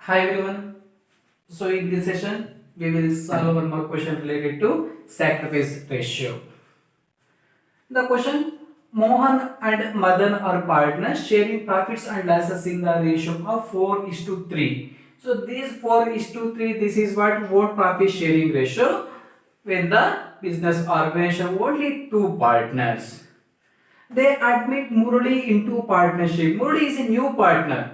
Hi everyone. So in this session, we will solve one more question related to sacrifice ratio. The question: Mohan and Madan are partners sharing profits and losses in the ratio of 4:3. So this 4:3, this is what profit sharing ratio when the business organization only two partners. They admit Murali into partnership. Murali is a new partner.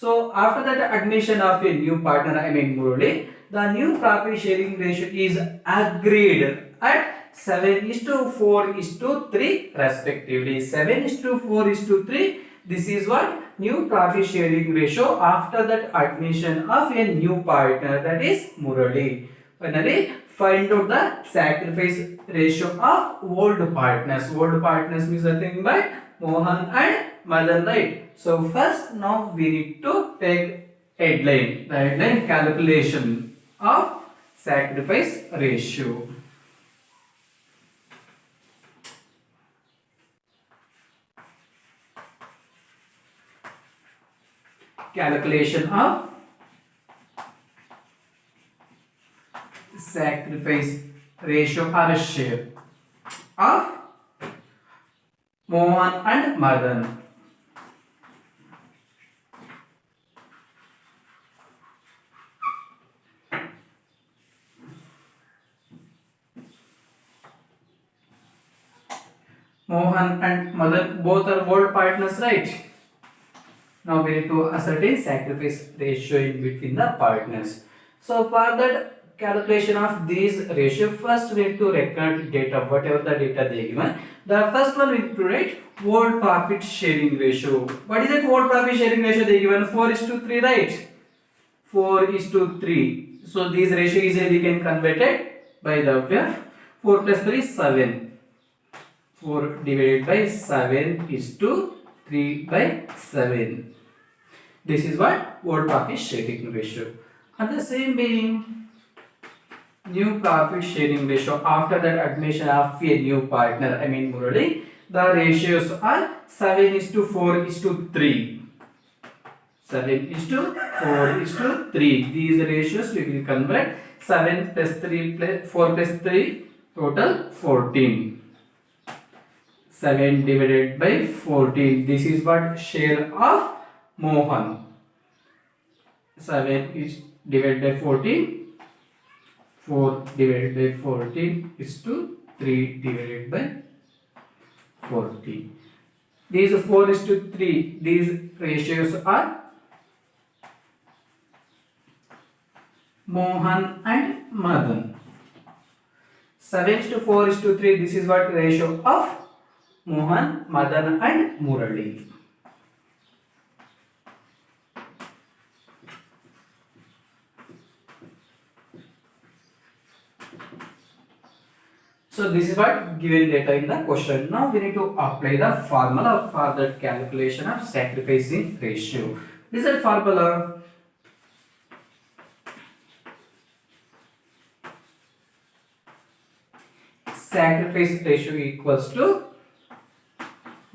So after that admission of a new partner, I mean Murali, the new profit sharing ratio is agreed at 7 is to 4 is to 3 respectively. 7 is to 4 is to 3. This is what new profit sharing ratio after that admission of a new partner, that is Murali. Finally, find out the sacrifice ratio of old partners. Old partners means nothing but Mohan and Madan, right? So first now we need to take headline. The headline: calculation of sacrifice ratio. Calculation of sacrifice ratio or share of Mohan and Madan. Mohan and Madan both are old partners, right? Now we need to ascertain sacrifice ratio in between the partners. So for that calculation of these ratio, first we need to record data, whatever the data they given. The first one we need to write old profit sharing ratio. What is that old profit sharing ratio they given? 4:3, right? 4:3. So this ratio easily we can convert it by the way of 4 plus 3 is 7. 4 divided by 7 is to 3 by 7. This is what old profit sharing ratio. And the same being new profit sharing ratio after that admission of a new partner, I mean Murali, the ratios are 7 is to 4 is to 3. 7 is to 4 is to 3. These ratios we will convert. 7 plus 3 plus 4 plus 3 total 14. 7 divided by 14. This is what share of Mohan. 7 is divided by 14. 4 divided by 14 is to 3 divided by 14. These 4 is to 3. These ratios are Mohan and Madan. 7 is to 4 is to 3. This is what ratio of Mohan, Madan and Murali. So this is what given data in the question. Now we need to apply the formula for the calculation of sacrificing ratio. This is the formula. Sacrifice ratio equals to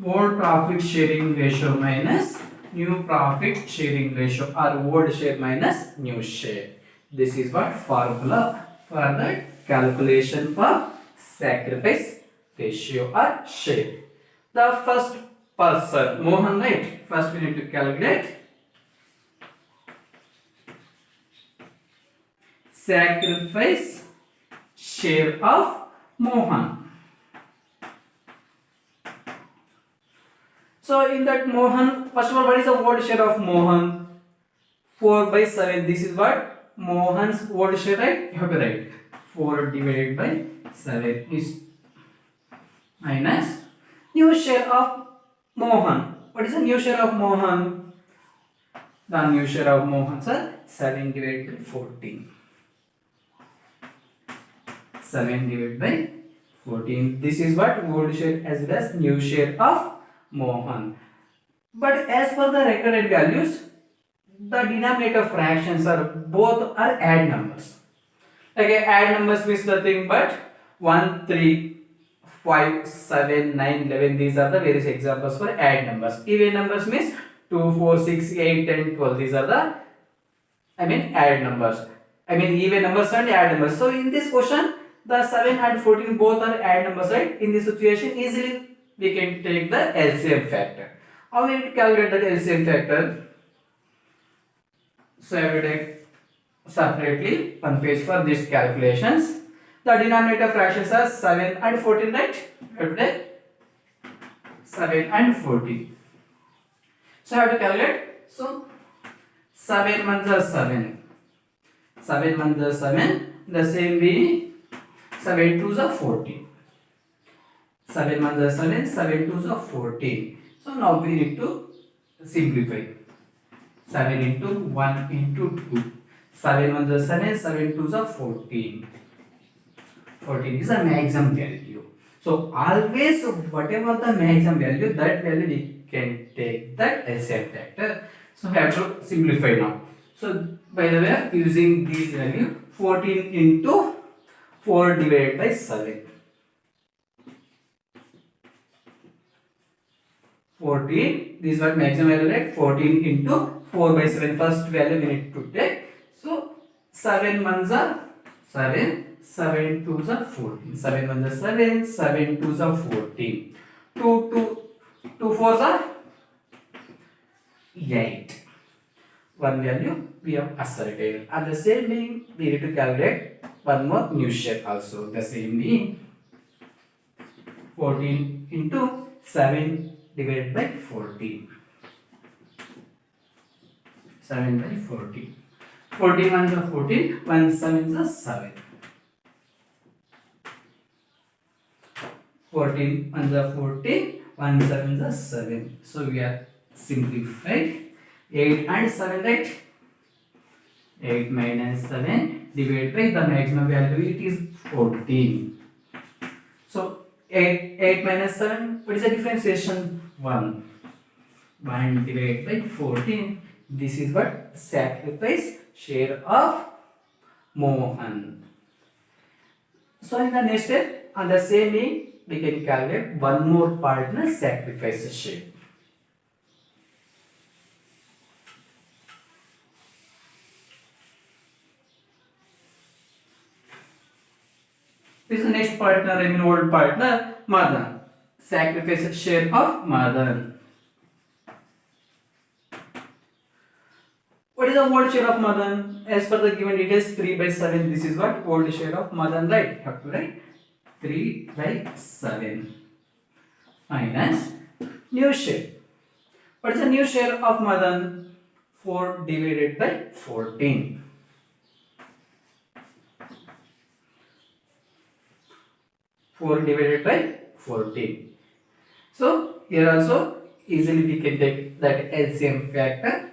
old profit sharing ratio minus new profit sharing ratio, or old share minus new share. This is what formula for the calculation for sacrifice ratio or share. The first person, Mohan, right? First we need to calculate sacrifice share of Mohan. So in that Mohan, first of all, what is the old share of Mohan? 4 by 7. This is what Mohan's old share, right? You have to write 4 divided by 7 is minus new share of Mohan. What is the new share of Mohan? The new share of Mohan, sir, 7 divided by 14. 7 divided by 14. This is what old share as well as new share of Mohan. But as per the recorded values, the denominator fractions are both are add numbers. Like add numbers means nothing but 1, 3, 5, 7, 9, 11. These are the various examples for add numbers. Even numbers means 2, 4, 6, 8, 10, 12. These are the I mean add numbers. I mean even numbers and add numbers. So in this question, the 7 and 14 both are add numbers, right? In this situation, easily we can take the LCM factor. How we need to calculate that LCM factor? So I will take separately one page for these calculations. The denominator fractions are 7 and 14, right? I will take 7 and 14. So I have to calculate. So 7 ones are 7. 7 ones are 7. The same way 7 twos are 14. 7 ones are 7. 7 twos are 14. So now we need to simplify. 7 into 1 into 2. 7 ones are 7. 7 twos are 14. 14 is a maximum value. So always whatever the maximum value, that value we can take that LCM factor. So I have to simplify now. So by the way of using this value, 14 into 4 divided by 7. 14, this is what maximum value, right? 14 into 4 by 7. First value we need to take. So 7 ones are 7. 7 twos are 14. 7 ones are 7. 7 twos are 14. 2 fours are 8. One value we have asserted. And the same thing we need to calculate one more new shape also. The same thing, 14 into 7 divided by 14. 7 by 14. 14 ones are 14. 1 7 is 7. 14 ones are 14. 1 7 is 7. So we are simplified. 8 and 7, right? 8 minus 7 divided by the maximum value, it is 14. So 8 minus 7, what is the differentiation? 1. 1 divided by 14. This is what? Sacrifice share of Mohan. So in the next step, on the same way, we can calculate one more partner sacrifice share. This is the next partner, I mean old partner, Madan. Sacrifice share of Madan. What is the old share of Madan? As per the given details, 3 by 7. This is what? Old share of Madan, right? Have to write 3 by 7 minus new share. What is the new share of Madan? 4 divided by 14. 4 divided by 14. So here also easily we can take that LCM factor.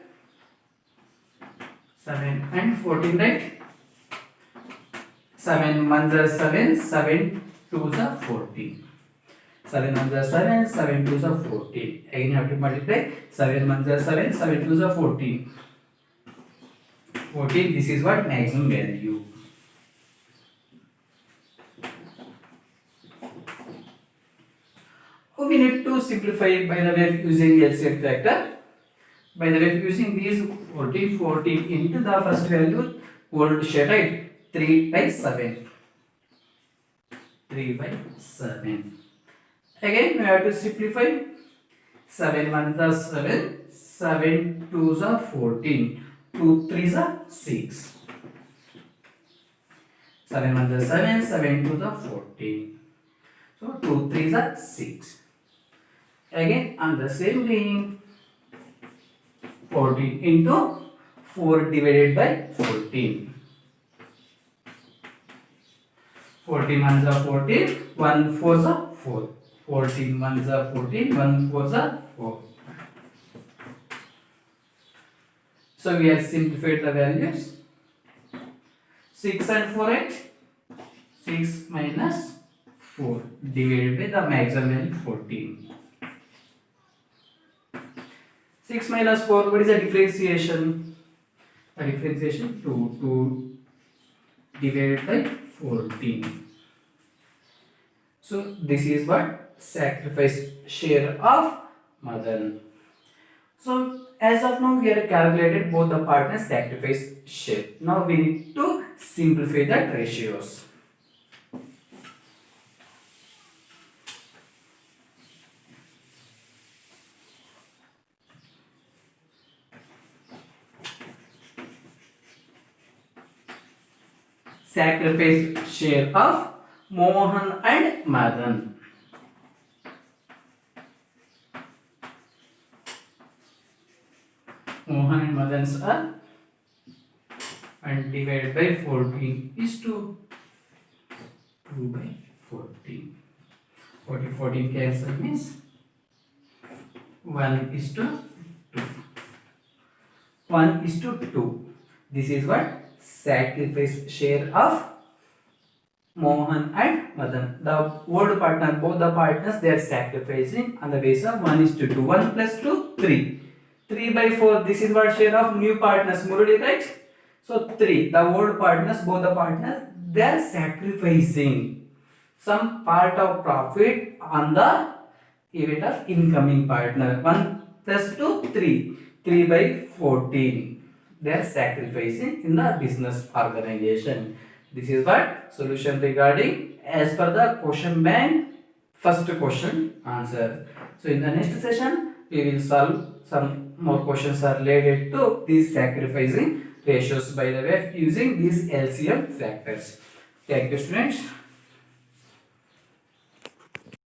7 and 14, right? 7 ones are 7, 7 twos are 14. 7 ones are 7, 7 twos are 14. Again you have to multiply. 7 ones are 7, 7 twos are 14. 14, this is what? Maximum value. We need to simplify by the way of using LCM factor. By the way of using these 14 into the first value, old share, right? 3 by 7. 3 by 7. Again, we have to simplify. 7 ones are 7, 7 twos are 14, 2 threes are 6. 7 ones are 7, 7 twos are 14. So 2 threes are 6. Again, on the same thing, 14 into 4 divided by 14. 14 ones are 14, 1 fours are 4. 14 ones are 14, 1 fours are 4. So we have simplified the values. 6 and 4, 8. 6 minus 4 divided by the maximum value 14. 6 minus 4, what is the differentiation? The differentiation 2 divided by 14. So this is what? Sacrifice share of Madan. So As of now, we have calculated both the partners' sacrifice share. Now we need to simplify the ratios. Sacrifice share of Mohan and Madan. Mohan and Madan's are, and divided by 14 is to 2 by 14. 14 cancel means 1 is to 2. 1 is to 2. This is what sacrifice share of Mohan and Madan. The old partner, both the partners, they are sacrificing on the basis of 1 is to 2. 1 plus 2, 3. 3 by 4, this is what share of new partners, Murali, right? So 3, the old partners, both the partners, they are sacrificing some part of profit on the event of incoming partner. 1 plus 2, 3. 3 by 14. They are sacrificing in the business organization. This is what solution regarding as per the question bank first question answer. So in the next session we will solve some more questions are related to these sacrificing ratios by the way using these LCM factors. Thank you students.